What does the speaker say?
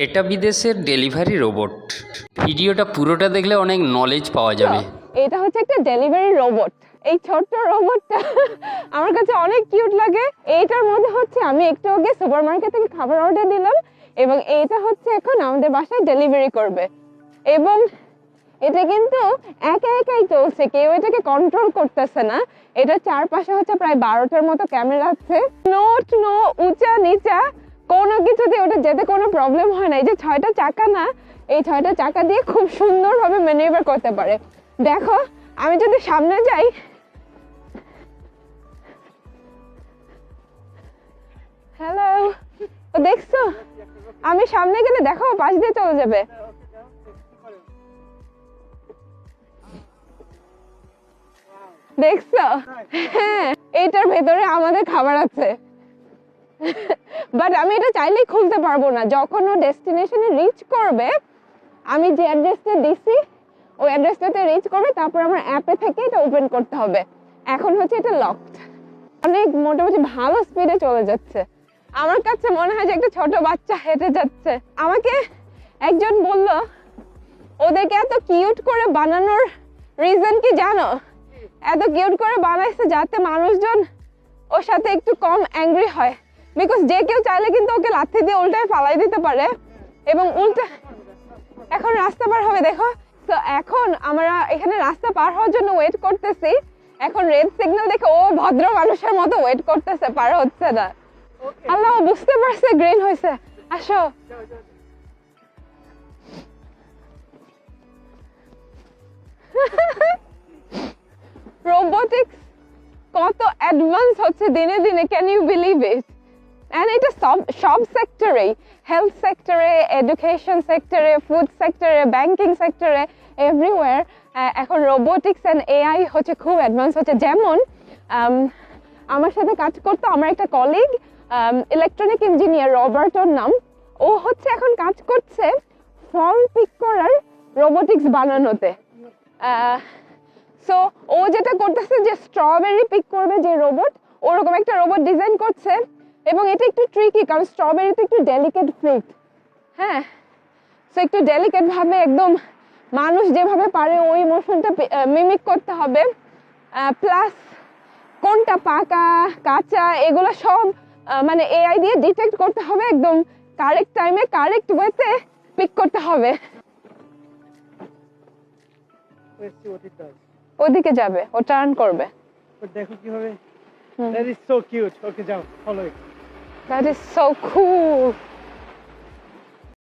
এটা বিদেশের delivery robot. ভিডিওটা পুরোটা দেখলে অনেক নলেজ পাওয়া যাবে। এটা হচ্ছে একটা ডেলিভারি রোবট। এই ছোট্ট রোবটটা আমার কাছে অনেক কিউট লাগে। এইটার মধ্যে হচ্ছে আমি একটু আগে সুপারমার্কেট থেকে খাবার অর্ডার দিলাম এবং এটা হচ্ছে এখন আমাদের বাসায় ডেলিভারি করবে। এবং এটা কিন্তু একা একাই চলছে, কেউ এটাকে কন্ট্রোল করতেছে না। এটা চারপাশে হচ্ছে প্রায় 12টার মতো ক্যামেরা আছে। নোট নো উঁচা নিচা কোনো কিছুতে ওটা যেতে কোনো প্রবলেম হয় না। এই যে 6টা চাকা না, এই 6টা চাকা দিয়ে খুব সুন্দরভাবে ম্যানিউভার করতে পারে। দেখো আমি যদি সামনে যাই, হ্যালো, দেখছো আমি সামনে গেলে দেখো পাশ দিয়ে চলে যাবে। দেখছো? হ্যাঁ, এইটার ভেতরে আমাদের খাবার আছে। বাট আমি এটা চাইলেই খুলতে পারবো না। যখন ও ডেস্টিনেশনে রিচ করবে, আমি যে অ্যাড্রেসটা দিছি ওই অ্যাড্রেসটাতে রিচ করবে, তারপর আমার অ্যাপে থেকে এটা ওপেন করতে হবে। এখন হচ্ছে এটা লকড। অনেক মোটামুটি ভালো স্পিডে চলে যাচ্ছে। আমার কাছে মনে হয় যে একটা ছোট বাচ্চা হেঁটে যাচ্ছে। আমাকে একজন বলল ওদেরকে এত কিউট করে বানানোর রিজন কি জানো? এত কিউট করে বানাইছে যাতে মানুষজন ওর সাথে একটু কম অ্যাংরি হয়। বিকজ যে কেউ চাইলে কিন্তু ওকে লাথি দিয়ে উল্টায় ফালাই দিতে পারে এবং উল্টা। এখন রাস্তা পার হবে দেখো। তো এখন আমরা এখানে রাস্তা পার হওয়ার জন্য ওয়েট করতেছি। এখন রেড সিগন্যাল দেখে ও ভদ্র মানুষের মতো ওয়েট করতেছে, পার হচ্ছে না। আল্লাহ, বুঝতে পারছে গ্রিন হয়েছে। আসো। রোবোটিক্স কত অ্যাডভান্স হচ্ছে দিনে দিনে, can you believe it? And এটা সব সেক্টরে, হেলথ সেক্টরে, এডুকেশন সেক্টরে, ফুড সেক্টরে, ব্যাংকিং সেক্টরে, এভরিওয়্যার এখন রোবোটিক্স এন্ড এআই হচ্ছে খুব অ্যাডভান্স হচ্ছে। যেমন আমার সাথে কাজ করতো আমার একটা কলিগ, ইলেকট্রনিক ইঞ্জিনিয়ার, রবার্টোর নাম। ও হচ্ছে এখন কাজ করছে ফল পিক করার রোবোটিক্স বানানোতে। সো ও যেটা করতেছে যে স্ট্রবেরি পিক করবে যে রোবট, ওরকম একটা রোবট ডিজাইন করছে। এবং এটা একটু ট্রিকি, কারণ স্ট্রবেরি তো একটু ডেলিকেট ফ্রুট। হ্যাঁ, সো একটু ডেলিকেট ভাবে একদম মানুষ যেভাবে পারে ওই ইমোশনটা মিমিক করতে হবে। প্লাস কোনটা পাকা কাঁচা এগুলো সব মানে এআই দিয়ে ডিটেক্ট করতে হবে, একদম কারেক্ট টাইমে কারেক্ট ওয়েতে পিক করতে হবে। ওদিকে যাবে, ও টার্ন করবে। দেখো কিভাবে। That is so cute. Okay, যাও, follow it. That is so cool.